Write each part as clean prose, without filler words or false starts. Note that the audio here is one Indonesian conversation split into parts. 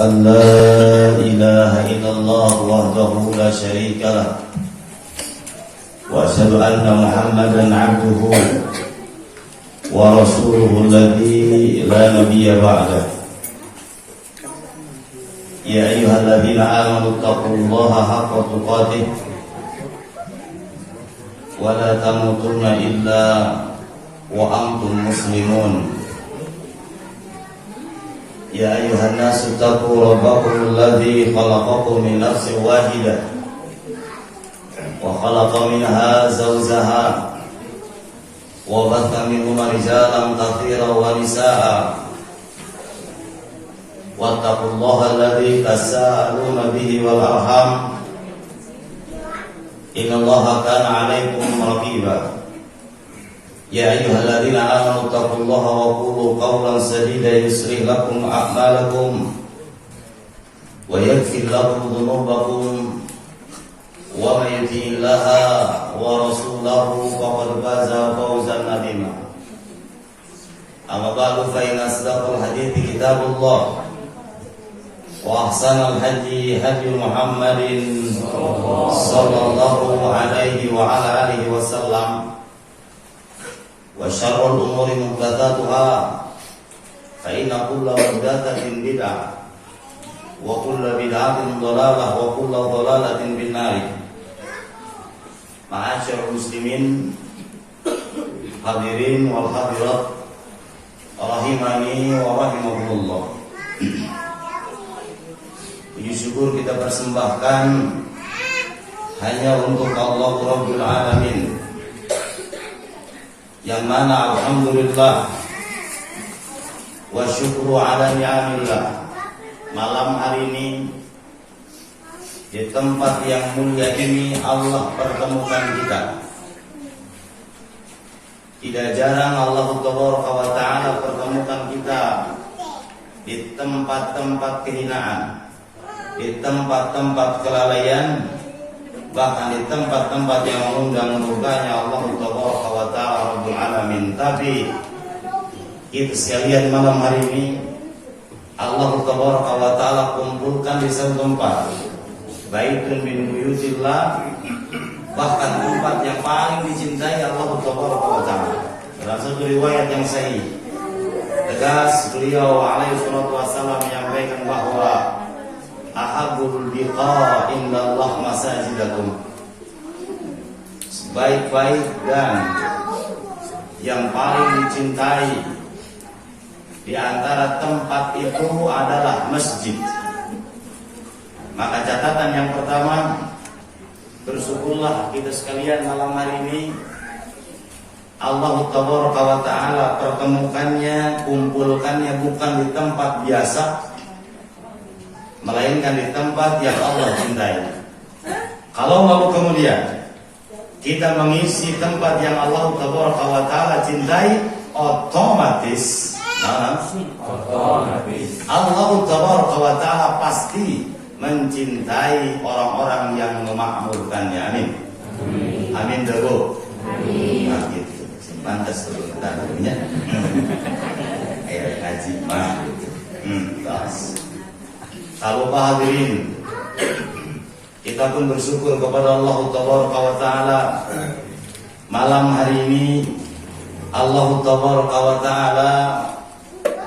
أن لا إله إلا الله وحده لا شريك له وأشهد أن محمدا عبده ورسوله الذي لا نبي بعده يا أيها الذين آمنوا اتقوا الله حق تقاته ولا تموتن إلا وأنتم مسلمون يا أيها الناس اتقوا ربكم الذي خلقكم من نفس واحدة وخلق منها زوجها وبث منهما رجالا كثيرا ونساء واتقوا الله الذي تساءلون به والأرحام إن الله كان عليكم رقيبا يا أيها الذين آمنوا اتقوا الله وقولوا قولا سديدا يصلح لكم أعمالكم ويغفر لكم ذنوبكم ومن يطع الله ورسوله فقد فاز فوزا عظيما أما بعد فإن أصدق الحديث كتاب الله وأحسن الهدي هدي محمد صلى الله عليه وعلى آله وسلم وشر الأمور محدثاتها فإن كل محدثة بدعة وكل بدعة ضلالة وكل ضلالة في النار. Ma'asyiral muslimin, hadirin wal hadirat, rahimani wa rahimakumullah. Puji syukur kita persembahkan hanya untuk Allah Rabbul Alamin, yang mana alhamdulillah wa syukru ala ni'amillah, malam hari ini di tempat yang mulia ini Allah pertemukan kita. Tidak jarang Allah Ta'ala pertemukan kita di tempat-tempat kehinaan, di tempat-tempat kelalaian, bahkan di tempat-tempat yang mengundang murkanya Allah Ta'ala Rabbul Alamin. Tapi kita sekalian malam hari ini Allah Ta'ala kumpulkan di satu tempat, baitun min buyutillah, bahkan tempat yang paling dicintai Allah Ta'ala. Dalam satu riwayat yang sahih, tegas beliau alaihi salatu wassalam menyampaikan bahwa ahabul liqa indallah masajidakum, sebaik-baik dan yang paling dicintai di antara tempat itu adalah masjid. Maka catatan yang pertama, bersyukurlah kita sekalian malam hari ini Allah Ta'ala pertemukannya, kumpulkannya bukan di tempat biasa, melainkan di tempat yang Allah cintai. Kalau lalu kemudian kita mengisi tempat yang Allah Ta'ala cintai, otomatis Allah Ta'ala pasti mencintai orang-orang yang memakmurkannya. Amin. Amin dulu. Amin. Nah, gitu. Pantas dulu kita punya. Ayo ngaji mah. Terus. Kalau hadirin, kita pun bersyukur kepada Allah Ta'ala. Malam hari ini Allah Ta'ala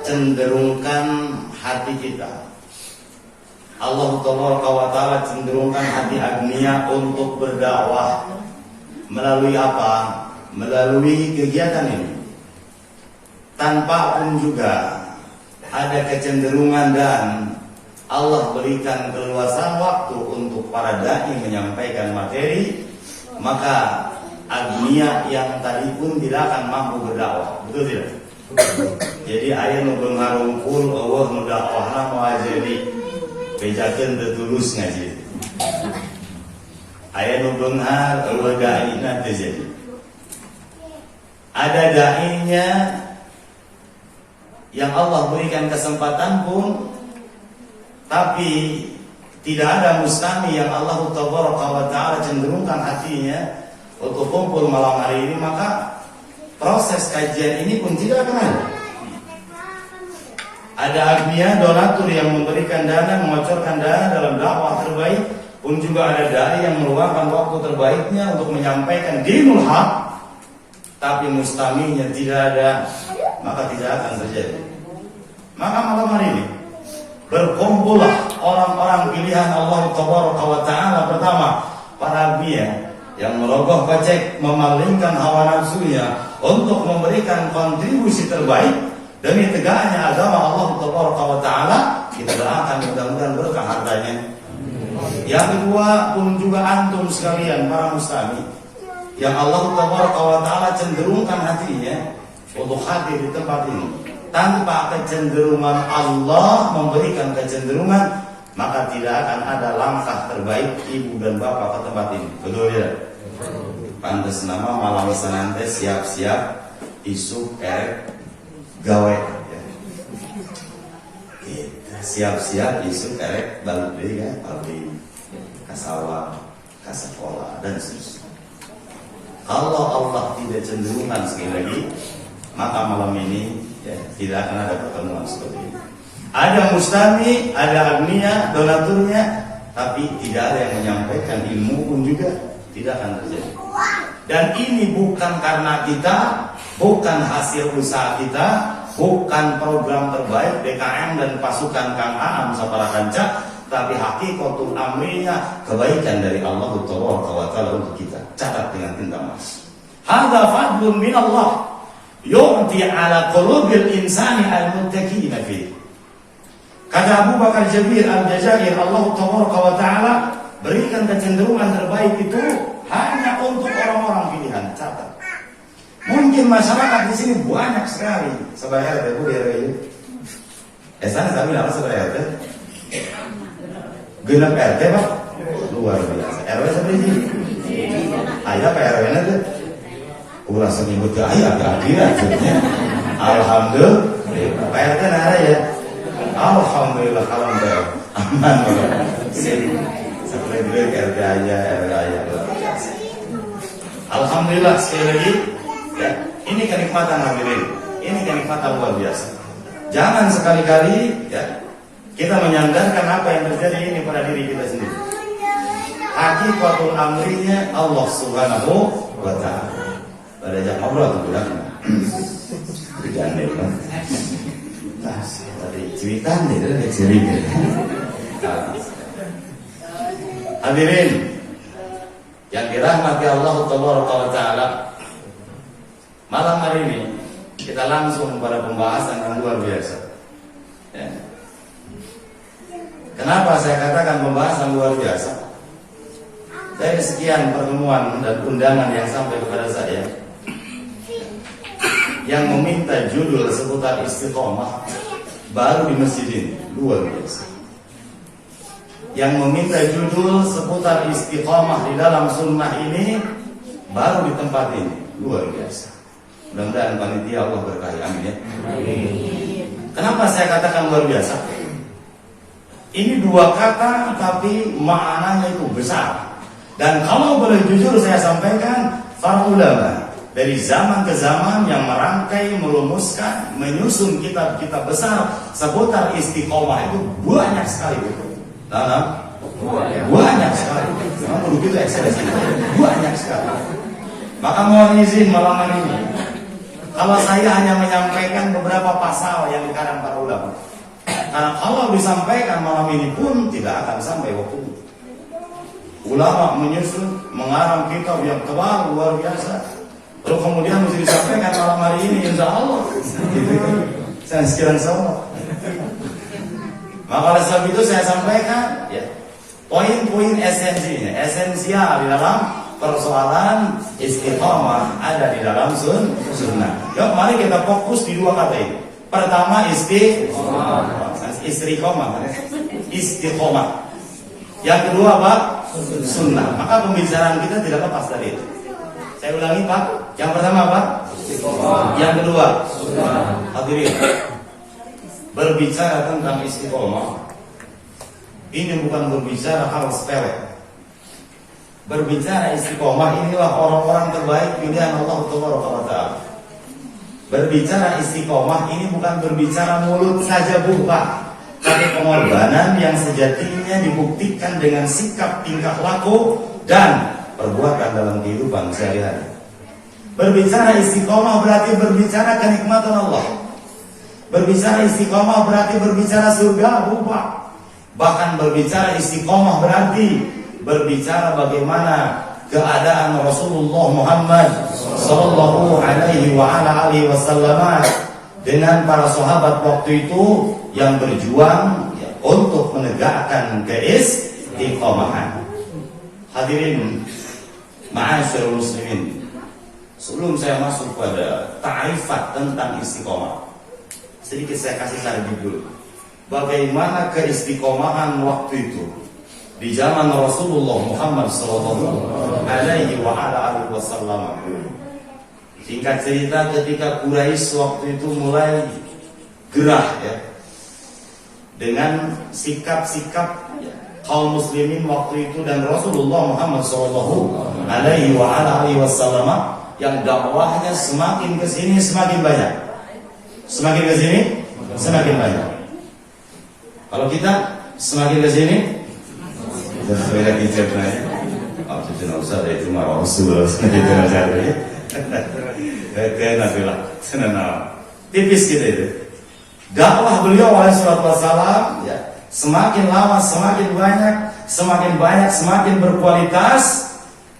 cenderungkan hati kita. Allah Ta'ala cenderungkan hati agnia untuk berdakwah. Melalui apa? Melalui kegiatan ini. Tanpa pun juga ada kecenderungan dan Allah berikan keluasan waktu untuk para dai menyampaikan materi, maka agnia yang tadi pun tidak akan mampu berdakwah. Betul tidak? Jadi ayah nu bengarungkul Allah nu dakwahna moal jadi bejakeun teu tulus ngaji. Aya nu beunghar eueuh daina teu jadi. Ada dainya yang Allah berikan kesempatan pun, tapi tidak ada mustami yang Allah Ta'ala cenderungkan hatinya untuk kumpul malam hari ini, maka proses kajian ini pun tidak akan ada. Ada agniya donatur yang memberikan dana, mengocorkan dana dalam dakwah terbaik, pun juga ada dai yang meluangkan waktu terbaiknya untuk menyampaikan dinul haq, tapi mustaminya tidak ada, maka tidak akan terjadi. Maka malam hari ini berkumpullah orang-orang pilihan Allah Tabaraka wa Ta'ala. Pertama, para agniya yang merogoh kocek, memalingkan hawa nafsunya untuk memberikan kontribusi terbaik demi tegaknya agama Allah Tabaraka wa Ta'ala. Kita doakan mudah-mudahan berkah hartanya. Yang kedua pun juga antum sekalian para mustami yang Allah Tabaraka wa Ta'ala cenderungkan hatinya untuk hadir di tempat ini. Tanpa kecenderungan Allah memberikan kecenderungan, maka tidak akan ada langkah terbaik ibu dan bapak ke tempat ini. Betul ya? Pantes nama malam senante siap-siap isuk erek gawe ya. Kita siap-siap isuk erek balik deh ya, balik kasawah, kasekolah dan seterusnya. Kalau Allah tidak cenderungan sekali lagi, maka malam ini ya, tidak akan ada pertemuan seperti ini. Ada mustami, ada agniya, donaturnya, tapi tidak ada yang menyampaikan ilmu pun juga tidak akan terjadi. Dan ini bukan karena kita, bukan hasil usaha kita, bukan program terbaik DKM dan pasukan Kang Aam Sapara Kanca, tapi hakikatul amrinya kebaikan dari Allah Ta'ala untuk kita. Catat dengan tinta emas. Hadza fadlun min Allah yu'ti ala qulubil insani al-muttaqina fi. Kata Abu Bakar Jabir Al-Jazair, Allah Ta'ala berikan kecenderungan terbaik itu hanya untuk orang-orang pilihan. Catat. Mungkin masyarakat di sini banyak sekali. Sebenarnya ada bu ini. Sana kami nama sebenarnya. Genap RT Pak. Luar biasa. RW seperti ini. Ayah Pak RW nya tuh. Ulah seminggu ke ayah kehadiran. Alhamdulillah. Pak RT nara ya. Alhamdulillah kalau enggak aman. Seperti dulu RT ayah luar biasa. Alhamdulillah sekali lagi. Ya, ini kenikmatan hadirin. Ini kenikmatan luar biasa. Jangan sekali-kali ya kita menyandarkan apa yang terjadi ini pada diri kita sendiri. Hakikatul amrinya Allah Subhanahu wa Ta'ala. Pada jam ngobrol tuh bilang. Bercanda kan. Nah, tadi cuitan nih dari sini. Hadirin yang dirahmati Allah Ta'ala. Malam hari ini kita langsung pada pembahasan yang luar biasa. Ya. Kenapa saya katakan pembahasan luar biasa? Dari sekian pertemuan dan undangan yang sampai kepada saya, yang meminta judul seputar istiqomah baru di masjid ini, luar biasa. Yang meminta judul seputar istiqomah di dalam sunnah ini baru di tempat ini, luar biasa. Mudah-mudahan panitia Allah berkahi, amin ya. Kenapa saya katakan luar biasa? Ini dua kata tapi maknanya itu besar. Dan kalau boleh jujur saya sampaikan, para ulama dari zaman ke zaman yang merangkai, merumuskan, menyusun kitab-kitab besar seputar istiqomah itu banyak sekali. Banyak sekali. Memang begitu ekspresi. Banyak sekali. Maka mohon izin malam hari ini, kalau saya hanya menyampaikan beberapa pasal yang dikarang para ulama, karena kalau disampaikan malam ini pun tidak akan sampai waktu itu. Ulama menyusun, mengarang kitab yang tebal luar biasa, lalu kemudian mesti disampaikan malam hari ini, insya Allah. Saya sekiranya sama. Maka oleh sebab itu saya sampaikan ya, poin-poin esensial di dalam persoalan istiqomah ada di dalam sunnah. Yuk mari kita fokus di dua kata ini. Pertama istiqomah. Yang kedua apa? Sunnah. Maka pembicaraan kita tidak lepas dari itu. Saya ulangi Pak. Yang pertama apa? Istiqomah. Yang kedua sunnah. Hadirin, berbicara tentang istiqomah ini bukan berbicara hal sepele. Berbicara istiqomah inilah orang-orang terbaik pilihan Allah Ta'ala. Berbicara istiqomah ini bukan berbicara mulut saja, Bu, Pak. Tapi pengorbanan yang sejatinya dibuktikan dengan sikap, tingkah laku, dan perbuatan dalam kehidupan sehari-hari. Berbicara istiqomah berarti berbicara kenikmatan Allah. Berbicara istiqomah berarti berbicara surga, Bu, Pak. Bahkan berbicara istiqomah berarti berbicara bagaimana keadaan Rasulullah Muhammad sallallahu alaihi wasallam dengan para sahabat waktu itu yang berjuang untuk menegakkan keistiqomahan. Hadirin ma'asyiral muslimin, sebelum saya masuk pada ta'rifat tentang istiqomah, sedikit saya kasih tarik dulu. Bagaimana keistiqomahan waktu itu di zaman Rasulullah Muhammad sallallahu alaihi wasallam. Singkat cerita, ketika Quraisy waktu itu mulai gerah ya dengan sikap-sikap kaum muslimin waktu itu dan Rasulullah Muhammad sallallahu alaihi wasallam yang dakwahnya semakin ke sini semakin banyak. Semakin ke sini semakin banyak. Kalau kita semakin ke sini berbeda hijabnya. Oh, itu tidak usah, itu marah Rasul. Itu saja ya. Nantilah, senang. Tipis gitu itu. Dakwah beliau alaihissalam ya, semakin lama semakin banyak, semakin berkualitas.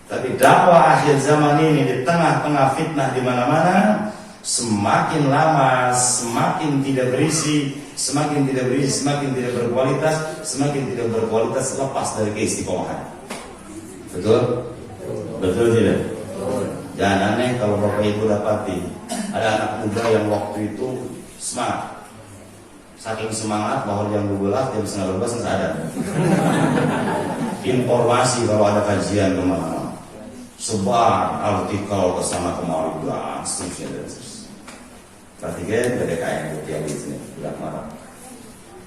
Tapi dakwah akhir zaman ini di tengah-tengah fitnah di mana-mana, semakin lama semakin tidak berisi, semakin tidak berkualitas, lepas dari keistiqomahan. Betul? Betul tidak? Jangan aneh kalau Bapak Ibu dapati ada anak muda yang waktu itu semangat, saking semangat bahwa jam 12, jam setengah 12 nggak ada informasi kalau ada kajian kemana, sebar artikel kesana kemari, dan seterusnya. Berarti kan PDKM yang di sini tidak marah.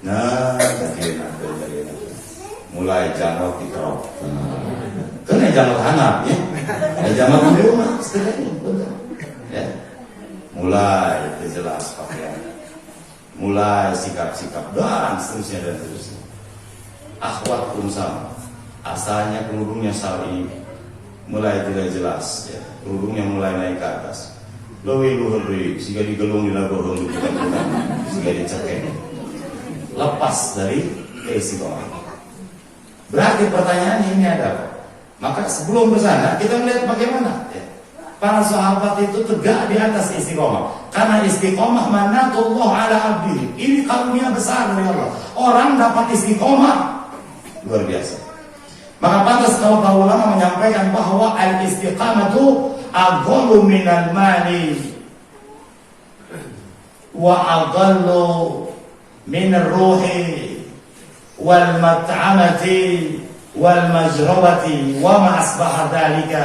Nah, dari mulai jangan dikerok. Kena jangan hanap ya. Jangan di rumah setelah ini, ya. Mulai itu jelas pakaian, mulai sikap-sikap dan seterusnya. Akhwat pun sama. Asalnya kerudungnya syar'i, mulai tidak jelas, ya. Kerudungnya mulai naik ke atas. Luhur-luhur, sehingga digelung di lagu bukan, sehingga dicekek. Lepas dari istiqomah. Berarti pertanyaan ini ada. Maka sebelum ke sana kita melihat bagaimana ya, para sahabat itu tegak di atas istiqomah. Karena istiqomah manatullah ala abdi. Ini karunia besar dari Allah. Orang dapat istiqomah luar biasa. Maka pantas kalau para ulama menyampaikan bahwa al-istiqamatu aghallu minal mali wa aghallu minar ruhi wal mat'amati wal majrawati wa ma asbaha dzalika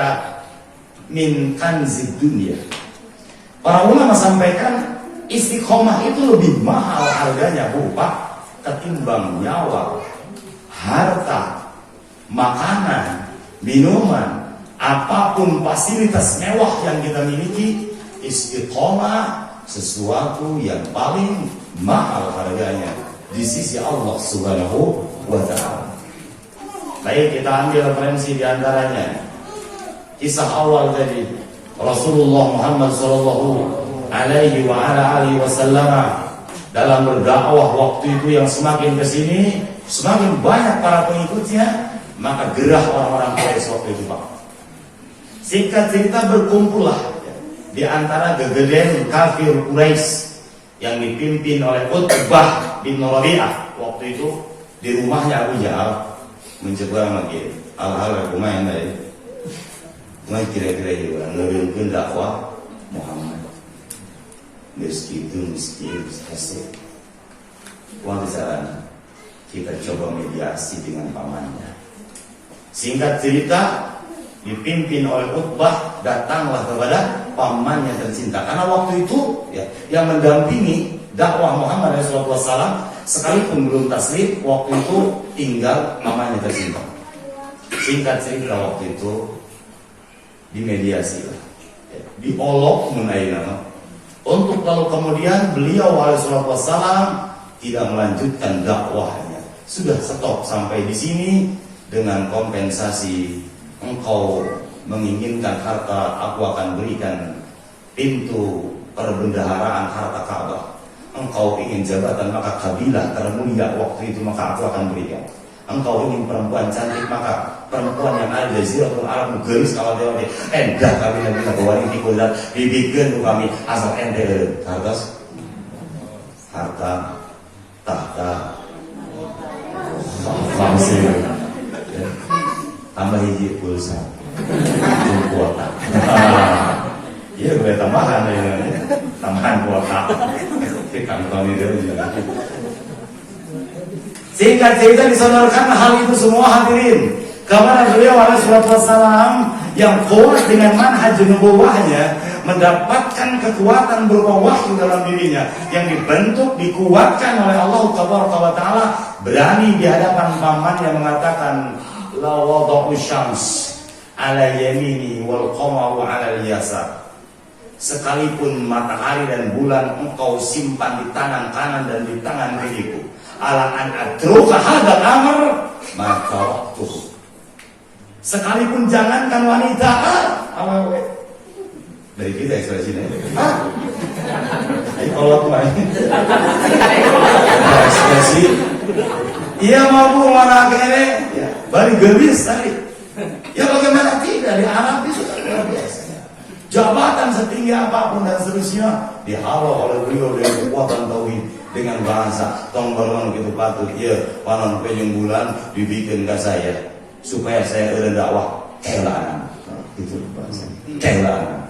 min kanzid dunya. Para ulama sampaikan istiqomah itu lebih mahal harganya, Bu, Pak, ketimbang nyawa, harta, makanan, minuman, apapun fasilitas mewah yang kita miliki. Istiqomah sesuatu yang paling mahal harganya di sisi Allah Subhanahu wa ta'ala. Baik, kita ambil referensi diantaranya kisah awal tadi Rasulullah Muhammad sallallahu alaihi wasallam dalam berdakwah waktu itu yang semakin kesini semakin banyak para pengikutnya, maka gerah orang-orang Quraisy waktu itu, Pak. Singkat cerita, berkumpullah di antara gegeden kafir Quraisy yang dipimpin oleh Utbah bin Rabi'ah waktu itu di rumahnya Abu Jahal. Mencoba lagi hal-hal lumayan dari mulai kira-kira juga ngeringkeun dakwah Muhammad meskipun kasih uang saran kita coba mediasi dengan pamannya. Singkat cerita, dipimpin oleh Utbah, datanglah kepada pamannya tercinta. Karena waktu itu ya, yang mendampingi dakwah Muhammad SAW sekalipun belum taslim, waktu itu tinggal mamanya tercinta. Singkat cerita, waktu itu dimediasi lah, diolok mengenai nama Untuk lalu kemudian beliau alaihissalam tidak melanjutkan dakwahnya, sudah stop sampai di sini. Dengan kompensasi, engkau menginginkan harta, aku akan berikan pintu perbendaharaan harta Ka'bah. Engkau ingin jabatan, maka kabilah termulia waktu itu, maka aku akan berikan. Engkau ingin perempuan cantik, maka perempuan yang ada di Jaziratul Arab gelis kalau dia endah kami nabi kabawani dikulat dibikin tuh kami asal ente harta tahta fangsi tambah hiji pulsa kuota. Iya boleh tambahan ya, tambahan kuota. Kami juga. Singkat cerita disodorkan hal itu semua hadirin kepada beliau alaihissalam yang kuat dengan manhaj nubuwahnya, mendapatkan kekuatan berupa wahyu dalam dirinya yang dibentuk, dikuatkan oleh Allah Taala, berani di hadapan pamannya mengatakan la wada'u syams ala yamini wal qamaru ala al-yasar. Sekalipun matahari dan bulan engkau simpan di tangan kanan dan di tangan kiriku, ala an adruka hadal amr maka waktu. Sekalipun jangankan wanita, dari kita ekspresinya. Ayo kalau tuh ekspresi. Iya mampu mana kene, ya, bari gelis tadi. Ya bagaimana tidak, di Arab itu sudah luar biasa. Jabatan setinggi apapun dan seterusnya dihalau oleh beliau dengan kekuatan tauhid, dengan bahasa tonggolan gitu patut. Ya panon penjung bulan dibikin ke saya supaya saya ada dakwah kelaan. Itu bahasa kelaan.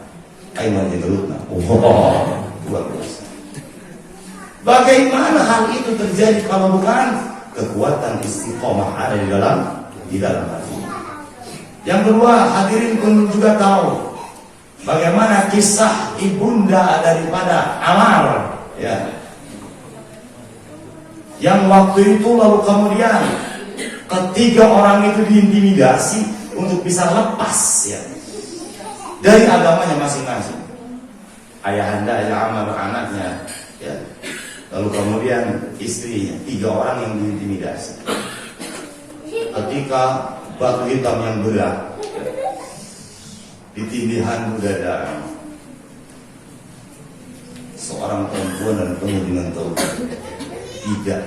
Aiman jelutna. Luar biasa. Bagaimana hal itu terjadi kalau bukan kekuatan istiqomah ada di dalam hati. Yang kedua, hadirin pun juga tahu bagaimana kisah ibunda daripada Ammar, ya. Yang waktu itu lalu kemudian ketiga orang itu diintimidasi untuk bisa lepas, ya, dari agamanya masing-masing. Ayahanda Ammar, anaknya, ya. Lalu kemudian istrinya, 3 orang yang diintimidasi. Ketika batu hitam yang berat ditindihan dada seorang perempuan dan penuh dengan tauhid tidak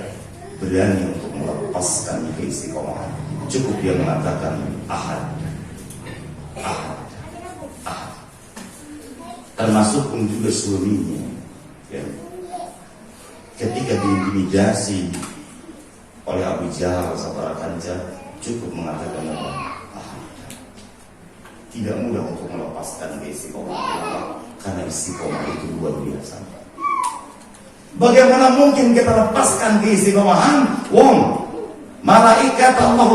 berani untuk melepaskan keistiqomahan. Cukup dia mengatakan ahad, ahad, ahad. Termasuk pun juga suaminya, ya. Ketika diintimidasi oleh Abu Jahal Sabara Kanca, cukup mengatakan ahad. Tidak mudah untuk melepaskan istiqomah, karena istiqomah itu luar biasa. Bagaimana mungkin kita lepaskan keistiqomahan? Wong malaikat Allah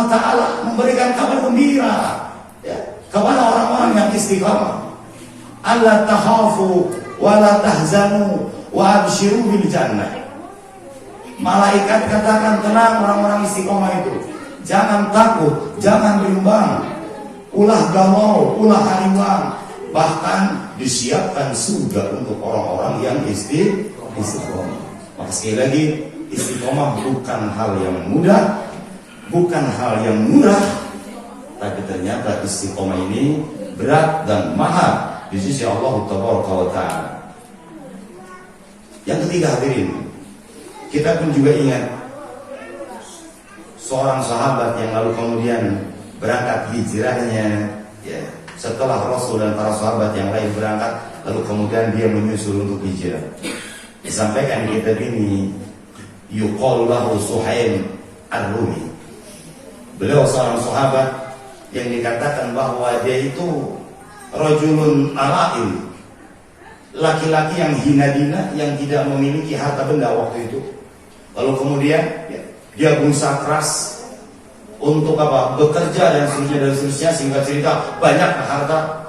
Taala memberikan kabar gembira, ya, kepada orang-orang yang istiqomah. Allah tahafu wa la tahzanu wa abshiru bil jannah. Malaikat katakan, tenang orang-orang istiqomah itu, jangan takut, jangan bimbang, ulah galau, ulah hariwang, bahkan disiapkan surga untuk orang-orang yang istiqomah. Maka sekali lagi, istiqomah bukan hal yang mudah, bukan hal yang murah, tapi ternyata istiqomah ini berat dan mahal di sisi Allah Taala. Yang ketiga hadirin, kita pun juga ingat seorang sahabat yang lalu kemudian berangkat hijrahnya, ya, setelah Rasul dan para sahabat yang lain berangkat, lalu kemudian dia menyusul untuk hijrah. Disampaikan di kitab ini, yuqalu lahu Suhaim Ar-Rumi. Beliau seorang sahabat yang dikatakan bahwa dia itu rajulun alail, laki-laki yang hina dina, yang tidak memiliki harta benda waktu itu. Lalu kemudian, ya, dia berusaha keras untuk apa? Bekerja dan seterusnya, sehingga cerita banyak harta.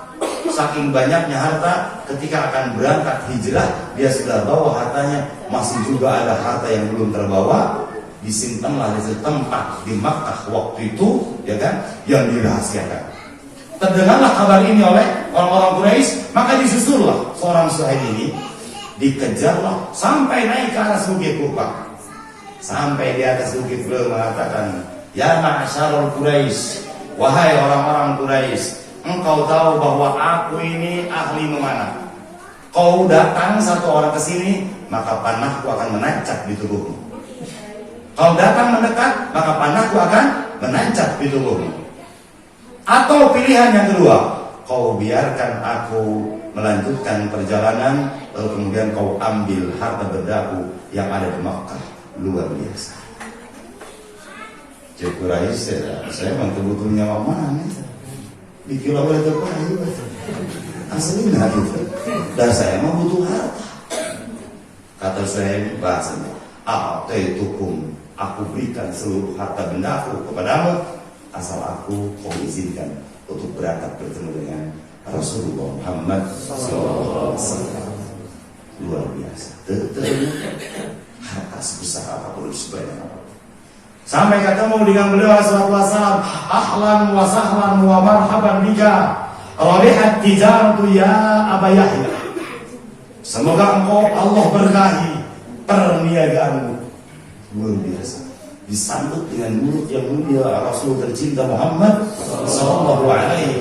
Saking banyaknya harta, ketika akan berangkat hijrah, dia sudah bawa hartanya, masih juga ada harta yang belum terbawa, disimpanlah di tempat di Makkah waktu itu, ya kan, yang dirahasiakan. Terdengarlah kabar ini oleh orang-orang Quraisy, maka disusullah seorang Suhaib ini, dikejarlah sampai naik ke atas bukit Kufa. Sampai di atas bukit beliau mengatakan, ya ma'asyarul Quraisy, wahai orang-orang Quraisy, engkau tahu bahwa aku ini ahli memanah. Kau datang satu orang ke sini, maka panahku akan menancap di tubuhmu. Kau datang mendekat, maka panahku akan menancap di tubuhmu. Atau pilihan yang kedua, kau biarkan aku melanjutkan perjalanan, lalu kemudian kau ambil harta bendaku yang ada di Makkah. Luar biasa. Cek Quraisy, saya memang kebutuhan nyawa mana nih? Dikira oleh terpayu, aslinya gitu. Dan saya mau butuh harta. Kata saya bahasanya, a'taitukum, aku berikan seluruh harta bendaku kepadamu, asal aku kau izinkan untuk berangkat bertemu dengan Rasulullah Muhammad SAW. Luar biasa. Harta sebesar apapun, sebanyak apapun. Sampai ketemu dengan beliau SAW, ahlan wa sahlan wa marhaban bika, rabihat tijaratu ya Aba Yahya. Semoga engkau Allah berkahi perniagaanmu. Luar biasa. Disambut dengan mulut yang mulia Rasul tercinta Muhammad sallallahu alaihi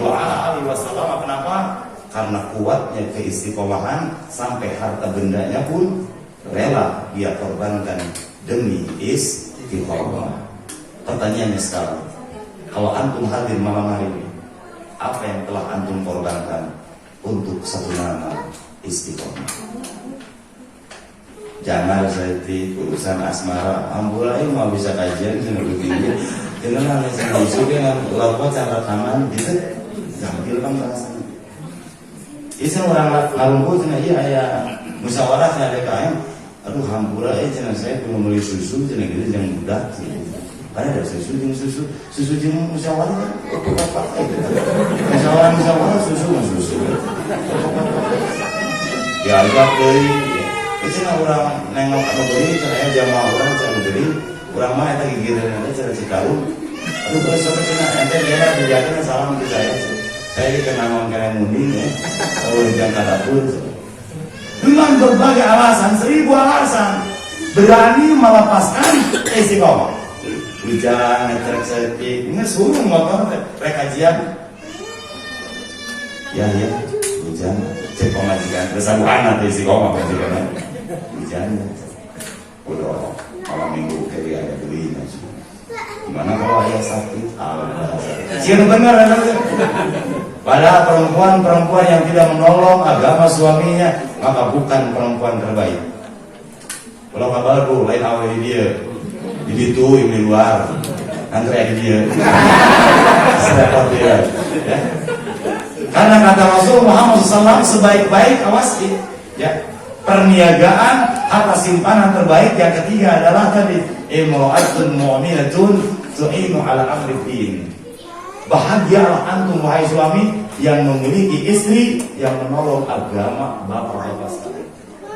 wasallam. Kenapa? Karena kuatnya keistiqomahan sampai harta bendanya pun rela dia korbankan demi istiqomah. Pertanyaannya sekarang, kalau antum hadir malam hari ini, apa yang telah antum korbankan untuk satu nama istiqomah? Jangan seperti urusan asmara, ambulai mau bisa kajian jangan begini. Jangan hanya isu dengan lakukan cara rekaman gitu, gampil kan bahasanya. Itu orang ngarungku cina iya ayah musyawarah saya ada kain. Aduh ambulai cina saya belum beli susu cina gitu jangan mudah. Karena ada susu jeung musyawarah kan apa musyawarah susu ya agak dari itu orang nengok anu beli caranya jamaah orang cara beli orang mah eta gigireun ada cara cikaru aduh terus sampai cenah ente dia dijakeun salam ke saya dikenal kena munding ya kalau jangan dapur dengan berbagai alasan 1000 alasan berani melepaskan istiqomah. Hujan, ngetrek setik, ngesuruh motor, rekajian. Ya, hujan, cek pemajikan. Kesabuhan nanti si koma pemajikan. Hujan, udah malam minggu kali ada beli. Gimana kalau ayah sakit? Siapa benar anaknya? Pada perempuan yang tidak menolong agama suaminya, maka bukan perempuan terbaik. Kalau kabar tuh lain awal dia. Jadi itu yang di luar antara dia sedapat dia ya. Karena kata Rasul Muhammad SAW sebaik-baik awasi ya perniagaan harta simpanan terbaik yang ketiga adalah tadi imra'atun mu'minatun tu'inu ala amri din. Bahagialah antum wahai suami yang memiliki istri yang menolong agama bapak-bapak sekalian.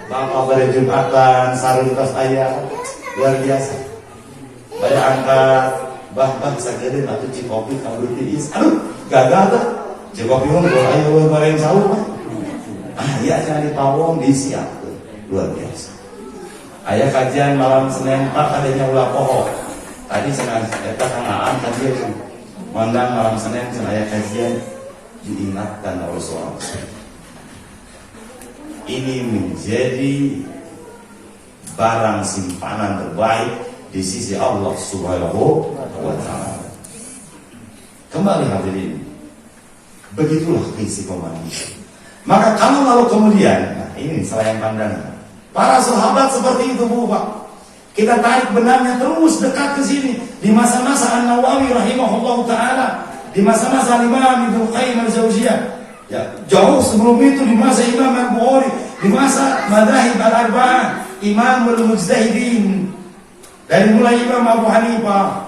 Bapak pada Jumatan sarung tas ayah luar biasa. Banyak angkat bah sagede atuh cikopi kalau diis. Aduh, gagal tuh. Cikopi mah ayo bareng saur. Iya jangan dipawong disiap tuh. Luar biasa. Aya kajian malam Senin Pak adanya ulah poho. Tadi cenah eta kangaan tadi mandang malam Senin cenah aya kajian diingatkan oleh seorang ini menjadi barang simpanan terbaik di sisi Allah Subhanahu wa ta'ala. Kembali hadirin, begitulah keistiqomahan. Maka kalau lalu kemudian, nah ini selain pandangan para sahabat seperti itu Bu Pak. Kita tarik benarnya terus dekat ke sini di masa-masa An-Nawawi rahimahullah taala, di masa-masa Imam Ibnu Qayyim al-Jauziyah. Ya, jauh sebelum itu di masa Imam Al-Bukhari, di masa Madzhab al-Arba'ah, Imamul Mujtahidin. Dari mulai Imam Abu Hanifah,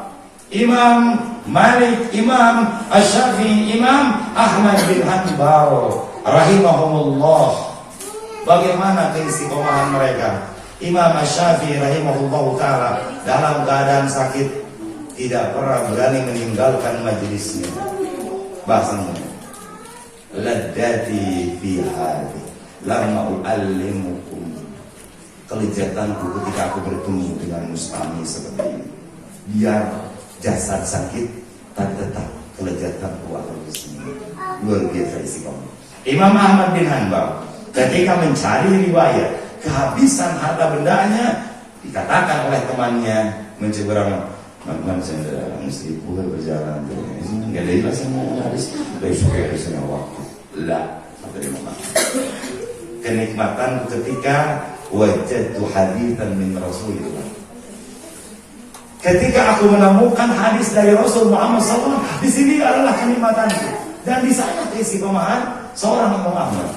Imam Malik, Imam Asy-Syafi'i, Imam Ahmad bin Hanbal rahimahumullah. Bagaimana keistiqomahan mereka? Imam Asy-Syafi'i rahimahullah ta'ala dalam keadaan sakit tidak pernah berani meninggalkan majelisnya. Bahasanya ladati fi hadhi lama u'allimukum, kelezatanku ketika aku bertemu dengan mustami seperti ini. Biar jasad sakit, tapi tetap kelezatanku akan di sini. Luar biasa istiqomah. Imam Ahmad bin Hanbal ketika mencari riwayat kehabisan harta bendanya, dikatakan oleh temannya menceberang, "Man saya mesti pulang berjalan nggak ada ilah sama habis besok harusnya waktu lah." Kenikmatan ketika wajadtu haditsan min Rasulillah, ketika aku menemukan hadis dari Rasul Muhammad SAW, di sini adalah kenikmatanku. Dan di sana keistiqomahan seorang Imam Ahmad,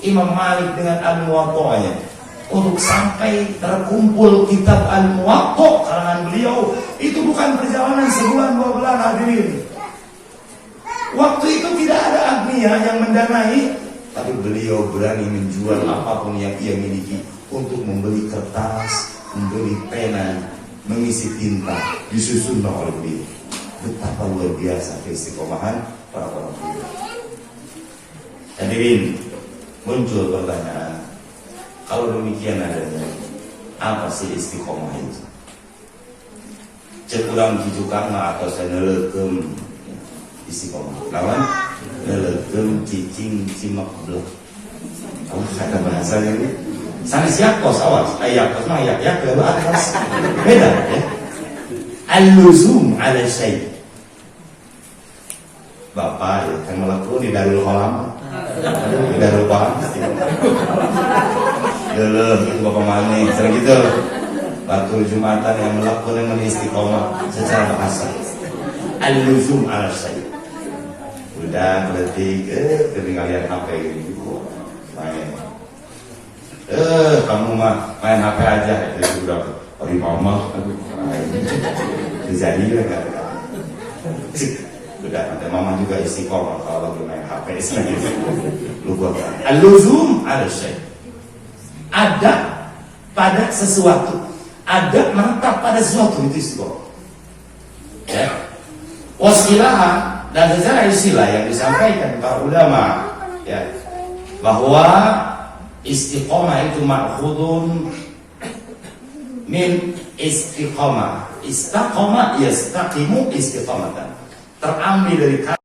Imam Malik dengan Al-Muwatta'nya, untuk sampai terkumpul kitab Al-Muwatta' karangan beliau itu bukan perjalanan sebulan 2 bulan hadirin. Waktu itu tidak ada agnia yang mendanai, tapi beliau berani menjual apapun yang ia miliki untuk membeli kertas, membeli pena, mengisi tinta, disusun oleh beliau. Betapa luar biasa keistiqomahan para orang tua. Hadirin, muncul pertanyaan, kalau demikian adanya, apa sih istiqomah itu? Cekurang kijukan atau saya nelekem istiqomah. Lawan nelekem cicing cimak belak. Oh, kata bahasanya ini. Sana siap kos awas. Ayak kos mah ayak ke atas. Beda ya. Al-luzum ala syai'. Bapak ya, kan melakukan di Darul Kolam. Di Darul Kolam. Dulu itu Bapak Mane, sering gitu. Waktu Jumatan yang melakukan dengan istiqomah secara bahasa. Al-luzum ala syai'. Udah berarti ketinggalan lihat HP gitu. Main. Kamu mah main HP aja itu udah hari mama. Jadi enggak. Udah nanti mama juga istiqomah kalau lagi main HP gitu. Lupa. Al-luzum ala syai'. Ada pada sesuatu, ada menetap pada sesuatu, itu istiqomah. Ya. Wasilah dan secara istilah yang disampaikan para ulama, ya, bahwa istiqomah itu ma'khudun min istiqomah. Istiqomah yastaqimu istiqomatan, terambil dari kata